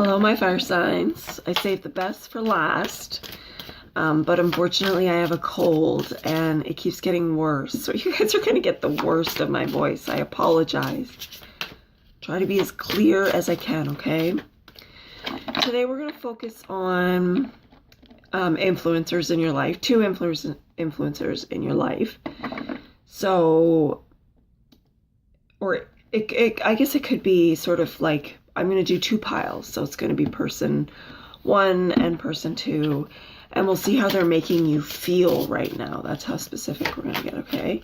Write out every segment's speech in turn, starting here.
Hello, my fire signs. I saved the best for last, but unfortunately I have a cold and it keeps getting worse. So you guys are going to get the worst of my voice. I apologize. Try to be as clear as I can, okay? Today we're going to focus on influencers in your life, two influencers in your life. So, I guess it could be sort of like, I'm going to do two piles. So it's going to be person one and person two. And we'll see how they're making you feel right now. That's how specific we're going to get, okay?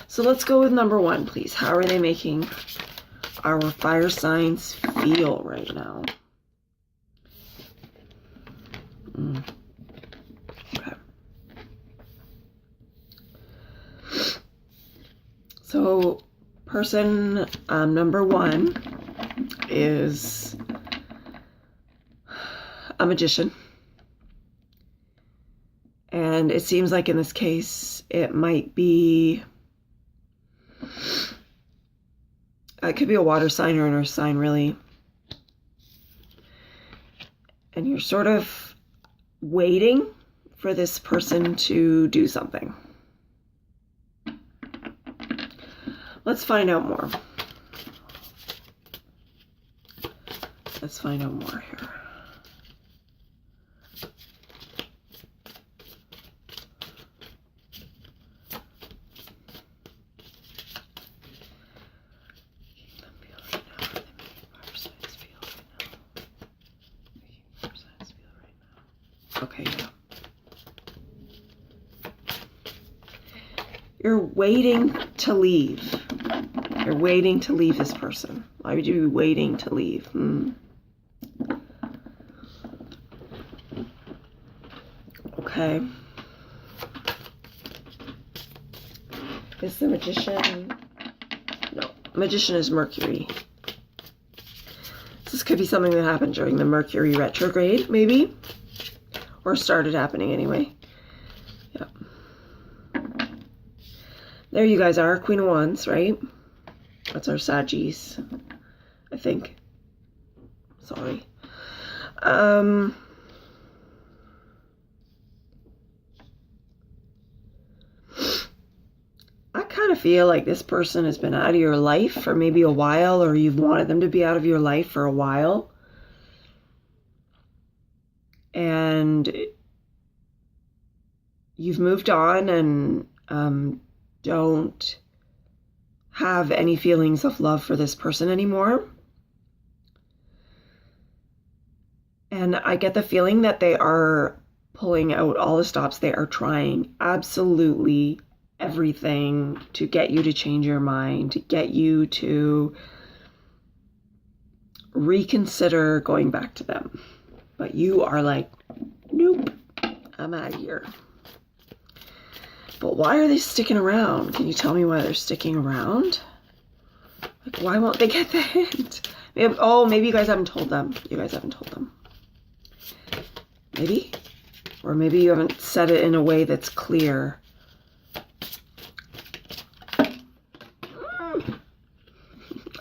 So let's go with number one, please. How are they making our fire signs feel right now? Okay. So person number one is a magician. And it seems like in this case, it might be, it could be a water sign or an earth sign, really. And you're sort of waiting for this person to do something. Let's find out more. Let's find out more here. Okay, yeah. You're waiting to leave. You're waiting to leave this person. Why would you be waiting to leave? Okay. Is the magician? No. Magician is Mercury. This could be something that happened during the Mercury retrograde, maybe. Or started happening anyway. Yeah. There you guys are, Queen of Wands, right? That's our Saggies, I think. Sorry. I kind of feel like this person has been out of your life for maybe a while, or you've wanted them to be out of your life for a while. And you've moved on and don't have any feelings of love for this person anymore. And I get the feeling that they are pulling out all the stops. They are trying absolutely everything to get you to change your mind, to get you to reconsider going back to them. But you are like, nope, I'm out of here. But why are they sticking around? Can you tell me why they're sticking around? Like, why won't they get the hint? Maybe, oh, maybe you guys haven't told them. You guys haven't told them. Maybe? Or maybe you haven't said it in a way that's clear.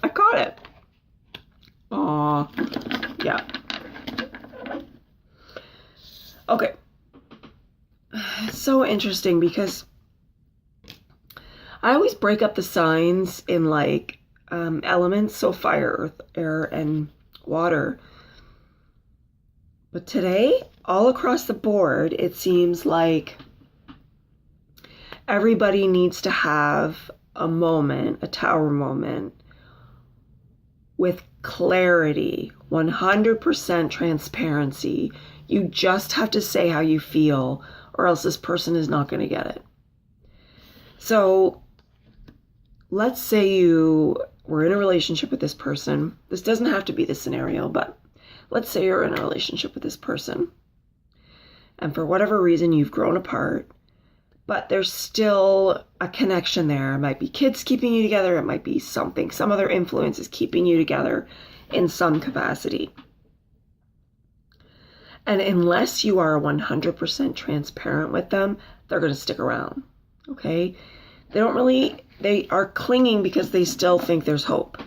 I caught it. Aw. Yeah. Okay. It's so interesting because I always break up the signs in like elements, so fire, earth, air, and water. But today, all across the board, it seems like everybody needs to have a moment, a tower moment, with clarity, 100% transparency. You just have to say how you feel, or else this person is not going to get it. So let's say you were in a relationship with this person. This doesn't have to be the scenario, but let's say you're in a relationship with this person. And for whatever reason, you've grown apart, but there's still a connection there. It might be kids keeping you together. It might be something, some other influence is keeping you together in some capacity. And unless you are 100% transparent with them, they're going to stick around, okay? They are clinging because they still think there's hope.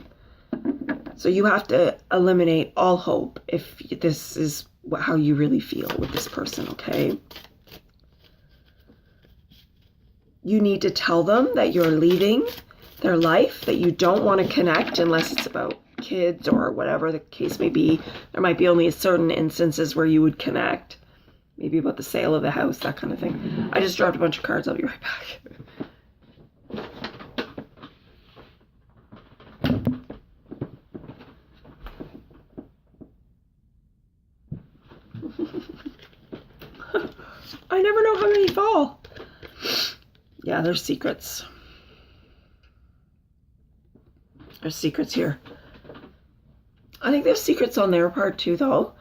So you have to eliminate all hope if this is how you really feel with this person, okay? You need to tell them that you're leaving their life, that you don't want to connect unless it's about kids or whatever the case may be. There might be only certain instances where you would connect. Maybe about the sale of the house, that kind of thing. I just dropped a bunch of cards. I'll be right back. I never know how many fall. Yeah, there's secrets. There's secrets here. I think there's secrets on their part too, though.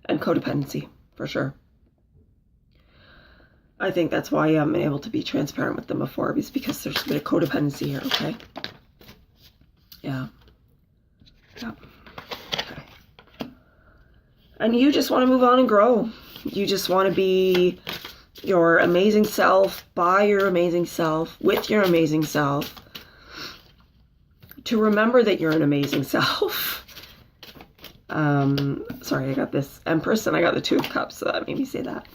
And codependency, for sure. I think that's why I'm able to be transparent with them before, is because there's a bit of codependency here, okay? Yeah. Yeah. Okay. And you just want to move on and grow. You just want to be your amazing self, by your amazing self, with your amazing self. To remember that you're an amazing self. Sorry, I got this Empress and I got the Two of Cups, so that made me say that.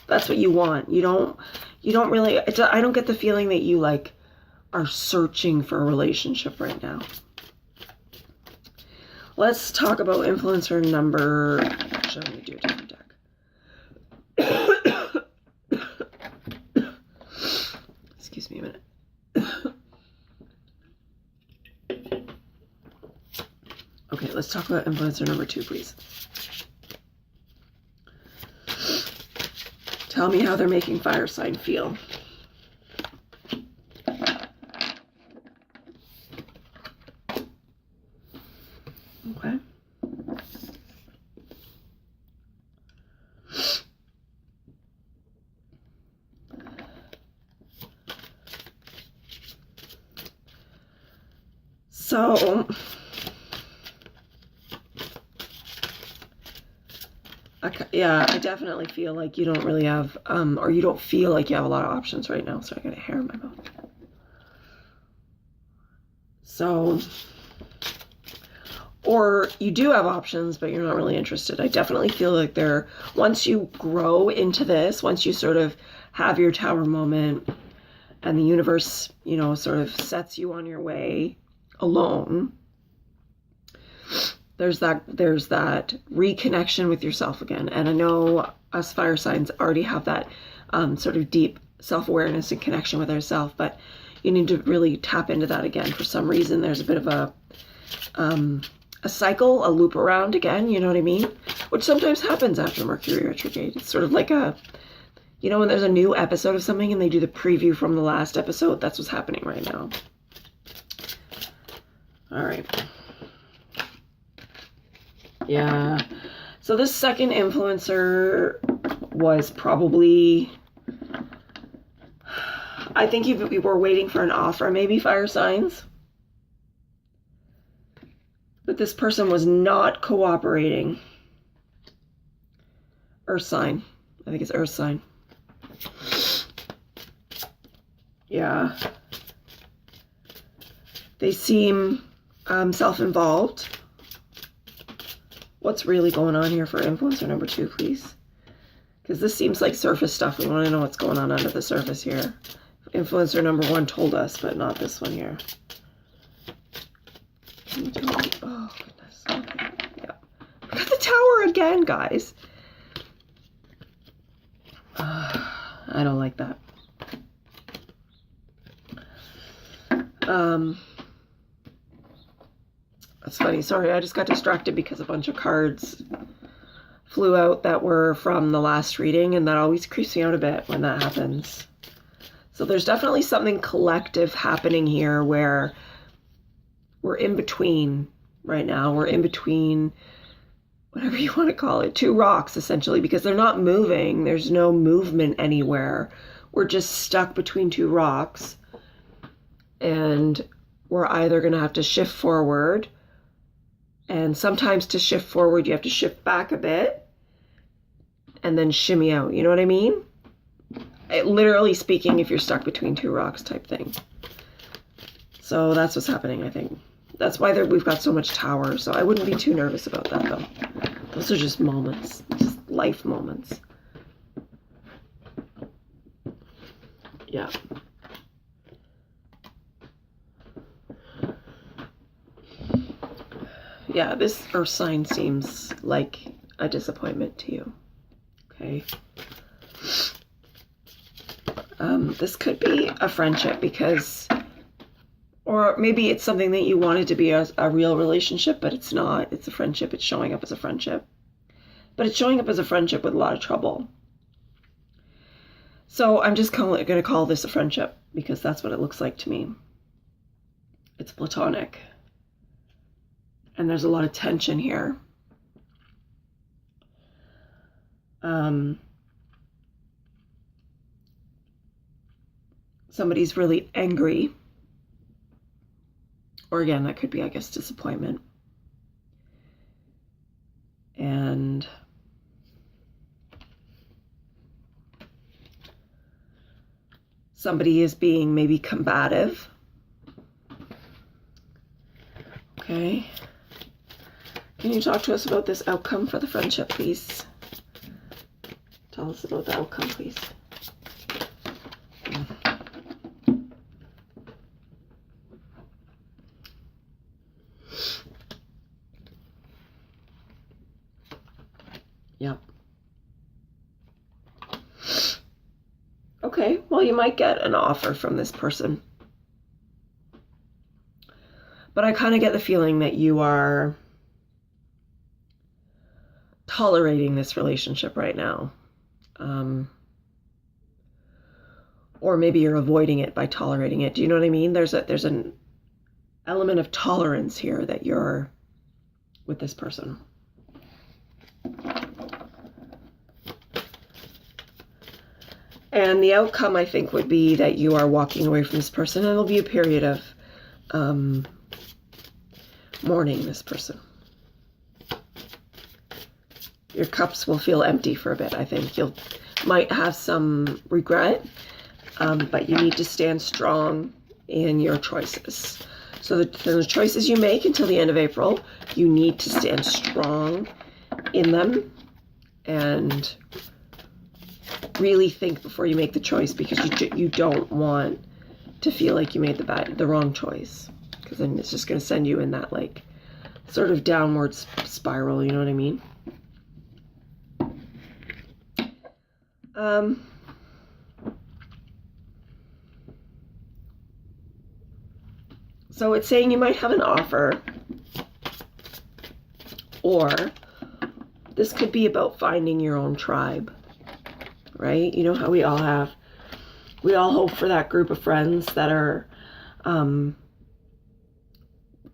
That's what you want. You don't really, I don't get the feeling that you like are searching for a relationship right now. Let's talk about influencer number, actually I'm going to do a different deck. Excuse me a minute. Okay, let's talk about influencer number 2, please. Tell me how they're making fire sign feel. Okay. So, yeah, I definitely feel like you don't really have, or you don't feel like you have a lot of options right now. So I got a hair in my mouth. So, or you do have options, but you're not really interested. I definitely feel like once you grow into this, once you sort of have your tower moment and the universe, sort of sets you on your way alone, there's that reconnection with yourself again. And I know us fire signs already have that sort of deep self-awareness and connection with ourselves, but you need to really tap into that again. For some reason, there's a bit of a cycle, a loop around again, you know what I mean? Which sometimes happens after Mercury retrograde. It's sort of like when there's a new episode of something and they do the preview from the last episode, that's what's happening right now. All right. Yeah. So this second influencer was probably, I think you were waiting for an offer, maybe, fire signs. But this person was not cooperating. Earth sign. I think it's Earth sign. Yeah. They seem self-involved. What's really going on here for influencer number 2, please? Because this seems like surface stuff. We want to know what's going on under the surface here. Influencer number 1 told us, but not this one here. Can you tell me? Oh, goodness. Okay. Yeah. We got the Tower again, guys. I don't like that. That's funny. Sorry, I just got distracted because a bunch of cards flew out that were from the last reading, and that always creeps me out a bit when that happens. So there's definitely something collective happening here where we're in between right now. We're in between, whatever you want to call it, 2 rocks, essentially, because they're not moving. There's no movement anywhere. We're just stuck between 2 rocks, and we're either going to have to shift forward, and sometimes to shift forward, you have to shift back a bit and then shimmy out. You know what I mean? literally speaking, if you're stuck between two rocks type thing. So that's what's happening, I think. That's why we've got so much Tower. So I wouldn't be too nervous about that, though. Those are just moments, just life moments. Yeah. Yeah, this earth sign seems like a disappointment to you. Okay. This could be a friendship because, or maybe it's something that you wanted to be a real relationship, but it's not. It's a friendship. It's showing up as a friendship. But it's showing up as a friendship with a lot of trouble. So I'm just going to call this a friendship because that's what it looks like to me. It's platonic. And there's a lot of tension here. Somebody's really angry. Or again, that could be, I guess, disappointment. And somebody is being maybe combative. Okay. Can you talk to us about this outcome for the friendship, please? Tell us about the outcome, please. Yep. Okay, well, you might get an offer from this person. But I kind of get the feeling that you are tolerating this relationship right now. Or maybe you're avoiding it by tolerating it. Do you know what I mean? There's an element of tolerance here that you're with this person. And the outcome, I think, would be that you are walking away from this person, and it'll be a period of mourning this person. Your cups will feel empty for a bit, I think. You might have some regret, but you need to stand strong in your choices. So the choices you make until the end of April, you need to stand strong in them and really think before you make the choice, because you don't want to feel like you made the wrong choice, because then it's just going to send you in that like sort of downward spiral, you know what I mean? So it's saying you might have an offer, or this could be about finding your own tribe, right? You know how we all hope for that group of friends that are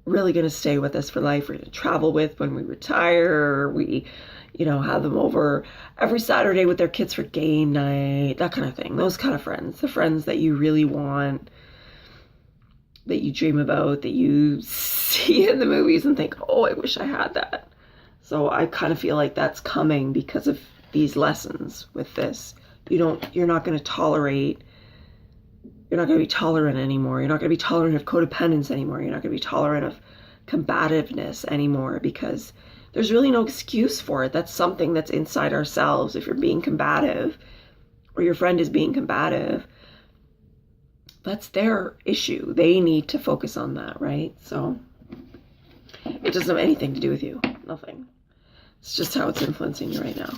really going to stay with us for life. We're going to travel with when we retire, or we, have them over every Saturday with their kids for game night, that kind of thing. Those kind of friends, the friends that you really want, that you dream about, that you see in the movies and think, oh, I wish I had that. So I kind of feel like that's coming because of these lessons with this. You're not going to be tolerant anymore. You're not going to be tolerant of codependence anymore. You're not going to be tolerant of combativeness anymore, because there's really no excuse for it. That's something that's inside ourselves. If you're being combative, or your friend is being combative, that's their issue. They need to focus on that, right? So it doesn't have anything to do with you. Nothing. It's just how it's influencing you right now.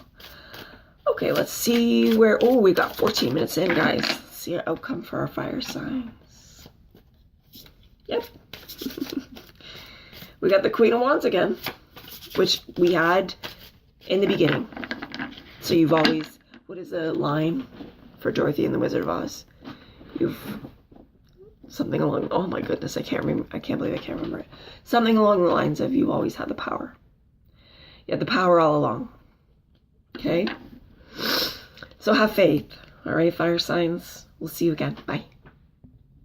Okay, let's see where... Oh, we got 14 minutes in, guys. Let's see our outcome for our fire signs. Yep. We got the Queen of Wands again, which we had in the beginning. So you've always... What is the line for Dorothy and the Wizard of Oz? You've... Something along... Oh my goodness, I can't remember. I can't believe I can't remember it. Something along the lines of you've always had the power. You had the power all along. Okay? So have faith. All right, fire signs. We'll see you again. Bye.